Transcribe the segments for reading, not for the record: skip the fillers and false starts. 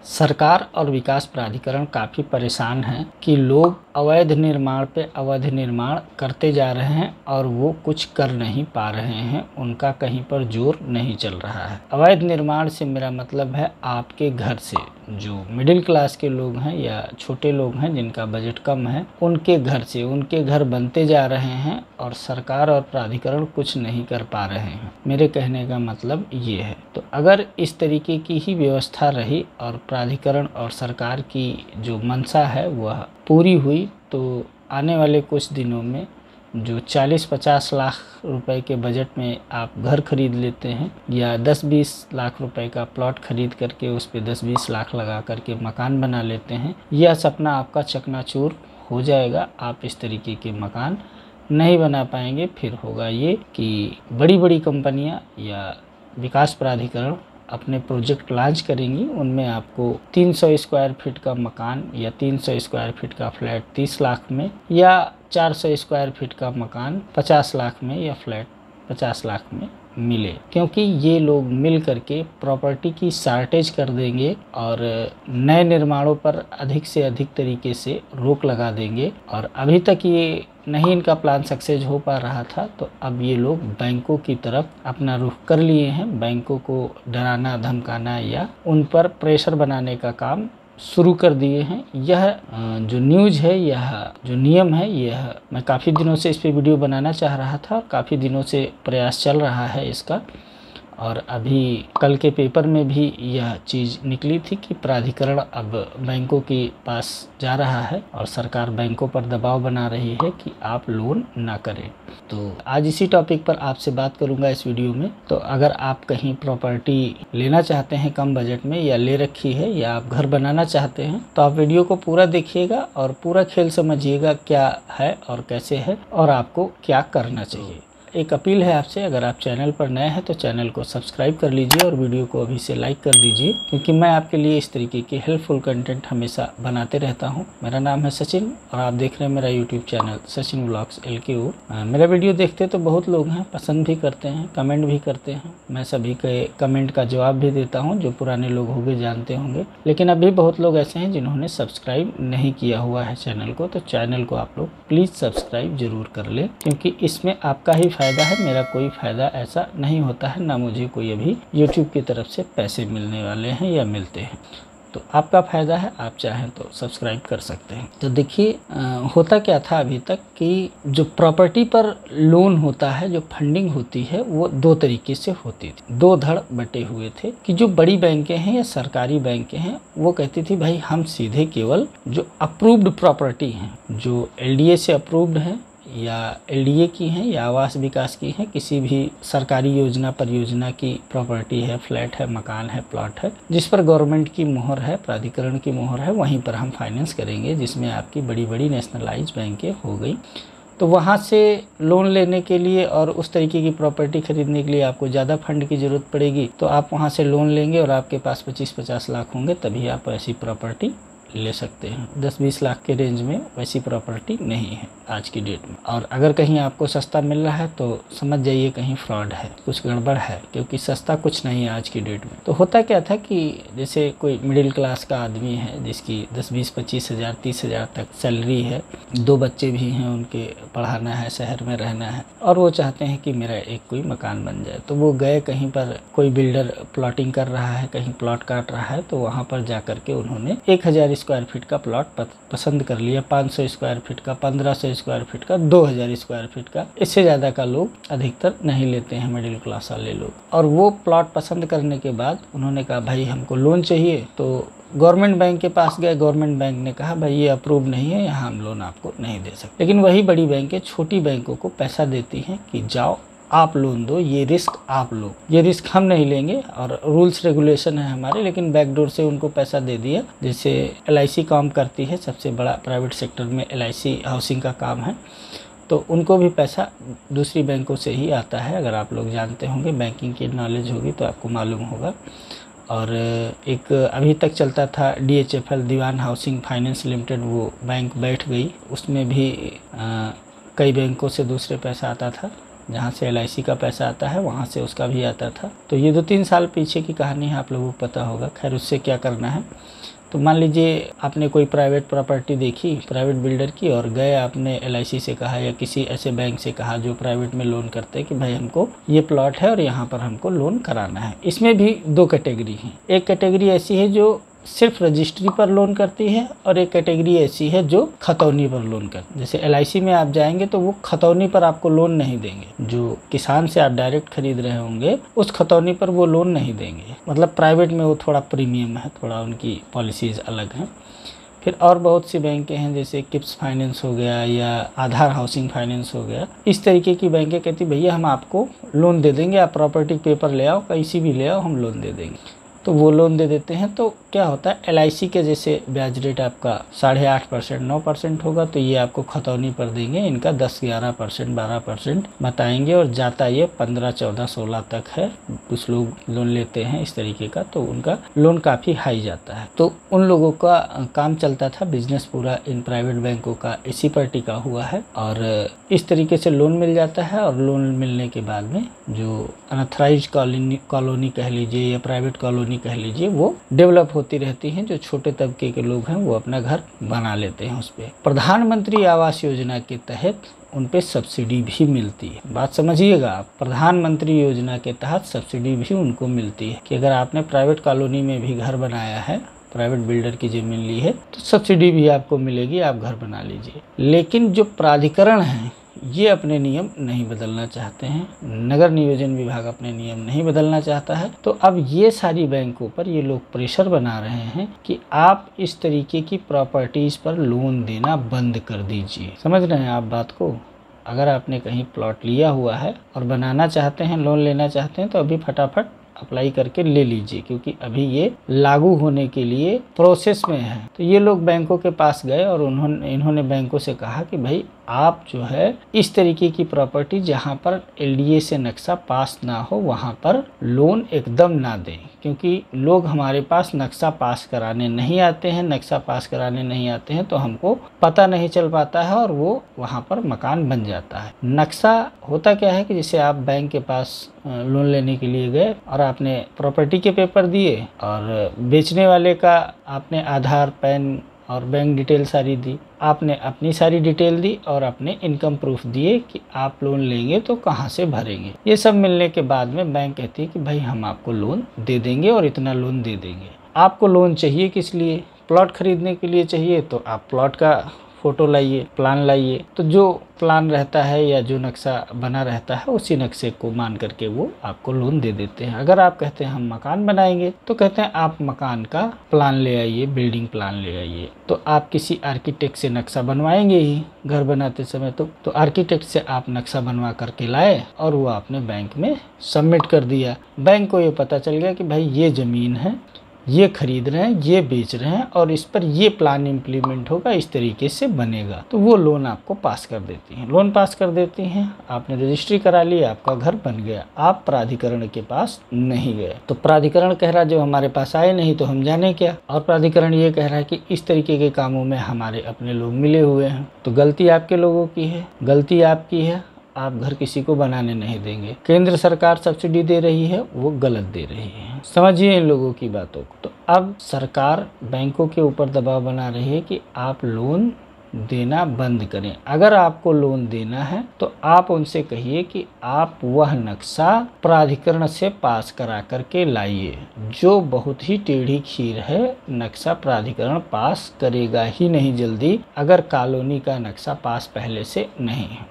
सरकार और विकास प्राधिकरण काफ़ी परेशान हैं कि लोग अवैध निर्माण पे अवैध निर्माण करते जा रहे हैं और वो कुछ कर नहीं पा रहे हैं, उनका कहीं पर जोर नहीं चल रहा है। अवैध निर्माण से मेरा मतलब है आपके घर से, जो मिडिल क्लास के लोग हैं या छोटे लोग हैं जिनका बजट कम है, उनके घर से उनके घर बनते जा रहे हैं और सरकार और प्राधिकरण कुछ नहीं कर पा रहे हैं। मेरे कहने का मतलब ये है। तो अगर इस तरीके की ही व्यवस्था रही और प्राधिकरण और सरकार की जो मंशा है वह पूरी हुई तो आने वाले कुछ दिनों में जो 40-50 लाख रुपए के बजट में आप घर खरीद लेते हैं या 10-20 लाख रुपए का प्लॉट खरीद करके उस पे 10-20 लाख लगा करके मकान बना लेते हैं, यह सपना आपका चकनाचूर हो जाएगा। आप इस तरीके के मकान नहीं बना पाएंगे। फिर होगा ये कि बड़ी बड़ी कंपनियां या विकास प्राधिकरण अपने प्रोजेक्ट लॉन्च करेंगी, उनमें आपको 300 स्क्वायर फीट का मकान या 300 स्क्वायर फीट का फ्लैट 30 लाख में या 400 स्क्वायर फीट का मकान 50 लाख में या फ्लैट 50 लाख में मिले, क्योंकि ये लोग मिल करके प्रॉपर्टी की शॉर्टेज कर देंगे और नए निर्माणों पर अधिक से अधिक तरीके से रोक लगा देंगे। और अभी तक ये नहीं इनका प्लान सक्सेस हो पा रहा था, तो अब ये लोग बैंकों की तरफ अपना रुख कर लिए हैं। बैंकों को डराना धमकाना या उन पर प्रेशर बनाने का काम शुरू कर दिए हैं। यह जो न्यूज़ है, यह जो नियम है, यह मैं काफ़ी दिनों से इस पे वीडियो बनाना चाह रहा था और काफ़ी दिनों से प्रयास चल रहा है इसका। और अभी कल के पेपर में भी यह चीज़ निकली थी कि प्राधिकरण अब बैंकों के पास जा रहा है और सरकार बैंकों पर दबाव बना रही है कि आप लोन ना करें। तो आज इसी टॉपिक पर आपसे बात करूंगा इस वीडियो में। तो अगर आप कहीं प्रॉपर्टी लेना चाहते हैं कम बजट में या ले रखी है या आप घर बनाना चाहते हैं तो आप वीडियो को पूरा देखिएगा और पूरा खेल समझिएगा क्या है और कैसे है और आपको क्या करना चाहिए। एक अपील है आपसे, अगर आप चैनल पर नए हैं तो चैनल को सब्सक्राइब कर लीजिए और वीडियो को अभी से लाइक कर दीजिए, क्योंकि मैं आपके लिए इस तरीके की हेल्पफुल कंटेंट हमेशा बनाते रहता हूं। मेरा नाम है सचिन और आप देख रहे हैं मेरा YouTube channel Sachin vlogs LKO। मेरा वीडियो देखते तो बहुत लोग हैं, पसंद भी करते हैं, कमेंट भी करते हैं। मैं सभी के कमेंट का जवाब भी देता हूँ, जो पुराने लोग होंगे जानते होंगे। लेकिन अभी बहुत लोग ऐसे हैं जिन्होंने सब्सक्राइब नहीं किया हुआ है चैनल को, तो चैनल को आप लोग प्लीज़ सब्सक्राइब जरूर कर लें, क्योंकि इसमें आपका ही फायदा है, मेरा कोई फायदा ऐसा नहीं होता है, ना मुझे कोई अभी YouTube की तरफ से पैसे मिलने वाले हैं या मिलते हैं। तो आपका फायदा है, आप चाहें तो सब्सक्राइब कर सकते हैं। तो देखिए होता क्या था अभी तक कि जो प्रॉपर्टी पर लोन होता है, जो फंडिंग होती है, वो दो तरीके से होती थी, दो धड़ बटे हुए थे कि जो बड़ी बैंकें हैं या सरकारी बैंकें हैं वो कहती थी भाई हम सीधे केवल जो अप्रूव्ड प्रॉपर्टी हैं, जो LDA से अप्रूव्ड है या LDA की हैं या आवास विकास की हैं, किसी भी सरकारी योजना परियोजना की प्रॉपर्टी है, फ्लैट है, मकान है, प्लॉट है, जिस पर गवर्नमेंट की मोहर है, प्राधिकरण की मोहर है, वहीं पर हम फाइनेंस करेंगे, जिसमें आपकी बड़ी बड़ी नेशनलाइज बैंकें हो गई। तो वहाँ से लोन लेने के लिए और उस तरीके की प्रॉपर्टी खरीदने के लिए आपको ज़्यादा फंड की ज़रूरत पड़ेगी, तो आप वहाँ से लोन लेंगे और आपके पास 25-50 लाख होंगे, तभी आप ऐसी प्रॉपर्टी ले सकते हैं। 10-20 लाख के रेंज में वैसी प्रॉपर्टी नहीं है आज की डेट में। और अगर कहीं आपको सस्ता मिल रहा है तो समझ जाइए कहीं फ्रॉड है, कुछ गड़बड़ है, क्योंकि सस्ता कुछ नहीं है आज की डेट में। तो होता क्या था कि जैसे कोई मिडिल क्लास का आदमी है जिसकी 10-20-25 हज़ार 30 हज़ार तक सैलरी है, 2 बच्चे भी हैं, उनके पढ़ाना है, शहर में रहना है और वो चाहते हैं कि मेरा एक कोई मकान बन जाए। तो वो गए कहीं पर, कोई बिल्डर प्लॉटिंग कर रहा है, कहीं प्लॉट काट रहा है, तो वहाँ पर जा करके उन्होंने 1000 स्क्वायर फीट का प्लॉट पसंद कर लिया, 500 स्क्वायर फीट का, 1500 स्क्वायर फीट का, 2000 स्क्वायर फीट का। इससे ज़्यादा का लोग अधिकतर नहीं लेते हैं, मिडिल क्लास वाले लोग। और वो प्लॉट पसंद करने के बाद उन्होंने कहा भाई हमको लोन चाहिए, तो गवर्नमेंट बैंक के पास गए। गवर्नमेंट बैंक ने कहा भाई ये अप्रूव नहीं है, यहाँ हम लोन आपको नहीं दे सकते। लेकिन वही बड़ी बैंकें छोटी बैंकों को पैसा देती हैं कि जाओ आप लोन दो, ये रिस्क आप लो, ये रिस्क हम नहीं लेंगे और रूल्स रेगुलेशन है हमारे। लेकिन बैकडोर से उनको पैसा दे दिया। जैसे LIC काम करती है, सबसे बड़ा प्राइवेट सेक्टर में LIC हाउसिंग का काम है, तो उनको भी पैसा दूसरी बैंकों से ही आता है। अगर आप लोग जानते होंगे, बैंकिंग की नॉलेज होगी तो आपको मालूम होगा। और एक अभी तक चलता था DHFL, दीवान हाउसिंग फाइनेंस लिमिटेड, वो बैंक बैठ गई, उसमें भी कई बैंकों से दूसरे पैसा आता था। जहाँ से LIC का पैसा आता है वहाँ से उसका भी आता था। तो ये 2-3 साल पीछे की कहानी है, आप लोगों को पता होगा। खैर उससे क्या करना है, तो मान लीजिए आपने कोई प्राइवेट प्रॉपर्टी देखी प्राइवेट बिल्डर की, और गए आपने LIC से कहा या किसी ऐसे बैंक से कहा जो प्राइवेट में लोन करते हैं कि भाई हमको ये प्लॉट है और यहाँ पर हमको लोन कराना है। इसमें भी 2 कैटेगरी हैं। एक कैटेगरी ऐसी है जो सिर्फ रजिस्ट्री पर लोन करती है, और एक कैटेगरी ऐसी है जो खतौनी पर लोन करती है। जैसे LIC में आप जाएंगे तो वो खतौनी पर आपको लोन नहीं देंगे। जो किसान से आप डायरेक्ट खरीद रहे होंगे उस खतौनी पर वो लोन नहीं देंगे। मतलब प्राइवेट में वो थोड़ा प्रीमियम है, थोड़ा उनकी पॉलिसीज़ अलग हैं। फिर और बहुत सी बैंकें हैं, जैसे किप्स फाइनेंस हो गया या आधार हाउसिंग फाइनेंस हो गया। इस तरीके की बैंकें कहती भैया हम आपको लोन दे देंगे, आप प्रॉपर्टी पेपर ले आओ, कैसी भी ले आओ, हम लोन दे देंगे। तो वो लोन दे देते हैं। तो क्या होता है, LIC के जैसे ब्याज रेट आपका 8.5% 9% होगा, तो ये आपको खतौनी पर देंगे। इनका 10-11% 12% बताएंगे, और जाता ये 15 14 16 तक है। कुछ लोग लोन लेते हैं इस तरीके का, तो उनका लोन काफ़ी हाई जाता है। तो उन लोगों का काम चलता था, बिजनेस पूरा इन प्राइवेट बैंकों का इसी पर टिका हुआ है। और इस तरीके से लोन मिल जाता है, और लोन मिलने के बाद में जो अनऑथराइज्ड कॉलोनी कह लीजिए या प्राइवेट कॉलोनी कह लीजिए, वो डेवलप होती रहती हैं। जो छोटे तबके के लोग हैं वो अपना घर बना लेते हैं उस पे। प्रधानमंत्री आवास योजना के तहत उन पे सब्सिडी भी मिलती है। बात समझिएगा आप, प्रधानमंत्री योजना के तहत सब्सिडी भी उनको मिलती है कि अगर आपने प्राइवेट कॉलोनी में भी घर बनाया है, प्राइवेट बिल्डर की जमीन ली है, तो सब्सिडी भी आपको मिलेगी, आप घर बना लीजिए। लेकिन जो प्राधिकरण है ये अपने नियम नहीं बदलना चाहते हैं, नगर नियोजन विभाग अपने नियम नहीं बदलना चाहता है। तो अब ये सारी बैंकों पर ये लोग प्रेशर बना रहे हैं कि आप इस तरीके की प्रॉपर्टीज़ पर लोन देना बंद कर दीजिए। समझ रहे हैं आप बात को? अगर आपने कहीं प्लॉट लिया हुआ है और बनाना चाहते हैं, लोन लेना चाहते हैं, तो अभी फटाफट अप्लाई करके ले लीजिए, क्योंकि अभी ये लागू होने के लिए प्रोसेस में है। तो ये लोग बैंकों के पास गए और इन्होंने बैंकों से कहा कि भाई आप जो है इस तरीके की प्रॉपर्टी जहां पर LDA से नक्शा पास ना हो वहां पर लोन एकदम ना दें, क्योंकि लोग हमारे पास नक्शा पास कराने नहीं आते हैं। नक्शा पास कराने नहीं आते हैं तो हमको पता नहीं चल पाता है और वो वहां पर मकान बन जाता है। नक्शा होता क्या है कि जैसे आप बैंक के पास लोन लेने के लिए गए और आपने प्रॉपर्टी के पेपर दिए, और बेचने वाले का आपने आधार, पैन और बैंक डिटेल सारी दी, आपने अपनी सारी डिटेल दी और अपने इनकम प्रूफ दिए कि आप लोन लेंगे तो कहाँ से भरेंगे। ये सब मिलने के बाद में बैंक कहती है कि भाई हम आपको लोन दे देंगे और इतना लोन दे देंगे। आपको लोन चाहिए किस लिए? प्लॉट खरीदने के लिए चाहिए, तो आप प्लॉट का फ़ोटो लाइए, प्लान लाइए। तो जो प्लान रहता है या जो नक्शा बना रहता है उसी नक्शे को मान करके वो आपको लोन दे देते हैं। अगर आप कहते हैं हम मकान बनाएंगे, तो कहते हैं आप मकान का प्लान ले आइए, बिल्डिंग प्लान ले आइए। तो आप किसी आर्किटेक्ट से नक्शा बनवाएंगे ही घर बनाते समय, तो आर्किटेक्ट से आप नक्शा बनवा करके लाए और वो आपने बैंक में सबमिट कर दिया। बैंक को ये पता चल गया कि भाई ये ज़मीन है, ये खरीद रहे हैं, ये बेच रहे हैं और इस पर ये प्लान इम्प्लीमेंट होगा, इस तरीके से बनेगा। तो वो लोन आपको पास कर देती हैं। लोन पास कर देती हैं, आपने रजिस्ट्री करा ली, आपका घर बन गया, आप प्राधिकरण के पास नहीं गए। तो प्राधिकरण कह रहा जो हमारे पास आए नहीं तो हम जाने क्या, और प्राधिकरण ये कह रहा है कि इस तरीके के कामों में हमारे अपने लोग मिले हुए हैं। तो गलती आपके लोगों की है, गलती आपकी है, आप घर किसी को बनाने नहीं देंगे। केंद्र सरकार सब्सिडी दे रही है, वो गलत दे रही है। समझिए इन लोगों की बातों को। तो अब सरकार बैंकों के ऊपर दबाव बना रही है कि आप लोन देना बंद करें। अगर आपको लोन देना है तो आप उनसे कहिए कि आप वह नक्शा प्राधिकरण से पास करा करके लाइए। जो बहुत ही टेढ़ी खीर है, नक्शा प्राधिकरण पास करेगा ही नहीं जल्दी, अगर कॉलोनी का नक्शा पास पहले से नहीं है।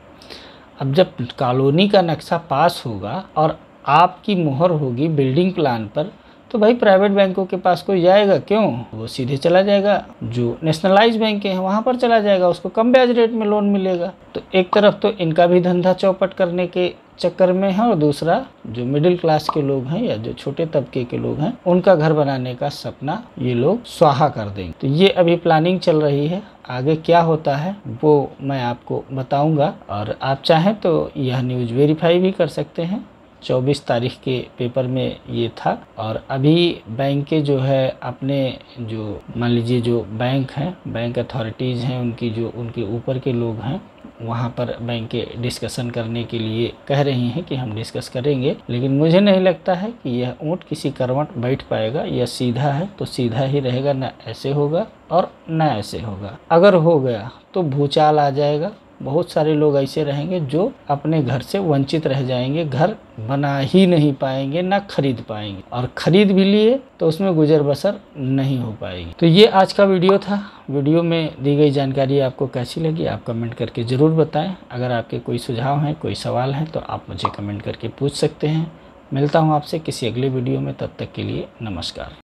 अब जब कॉलोनी का नक्शा पास होगा और आपकी मुहर होगी बिल्डिंग प्लान पर, तो भाई प्राइवेट बैंकों के पास कोई जाएगा क्यों? वो सीधे चला जाएगा जो नेशनलाइज बैंक हैं वहाँ पर चला जाएगा, उसको कम ब्याज रेट में लोन मिलेगा। तो एक तरफ तो इनका भी धंधा चौपट करने के चक्कर में है, और दूसरा जो मिडिल क्लास के लोग हैं या जो छोटे तबके के लोग हैं उनका घर बनाने का सपना ये लोग स्वाहा कर देंगे। तो ये अभी प्लानिंग चल रही है, आगे क्या होता है वो मैं आपको बताऊंगा। और आप चाहें तो यह न्यूज़ वेरीफाई भी कर सकते हैं, 24 तारीख के पेपर में ये था। और अभी बैंक जो है अपने जो मान लीजिए जो बैंक हैं, बैंक अथॉरिटीज़ हैं, उनके ऊपर के लोग हैं, वहाँ पर बैंक के डिस्कशन करने के लिए कह रही हैं कि हम डिस्कस करेंगे। लेकिन मुझे नहीं लगता है कि यह ऊँट किसी करवट बैठ पाएगा। यह सीधा है तो सीधा ही रहेगा, ना ऐसे होगा और ना ऐसे होगा। अगर हो गया तो भूचाल आ जाएगा। बहुत सारे लोग ऐसे रहेंगे जो अपने घर से वंचित रह जाएंगे, घर बना ही नहीं पाएंगे, ना खरीद पाएंगे, और खरीद भी लिए तो उसमें गुजर बसर नहीं हो पाएगी। तो ये आज का वीडियो था। वीडियो में दी गई जानकारी आपको कैसी लगी आप कमेंट करके ज़रूर बताएं। अगर आपके कोई सुझाव हैं, कोई सवाल हैं तो आप मुझे कमेंट करके पूछ सकते हैं। मिलता हूँ आपसे किसी अगले वीडियो में, तब तक के लिए नमस्कार।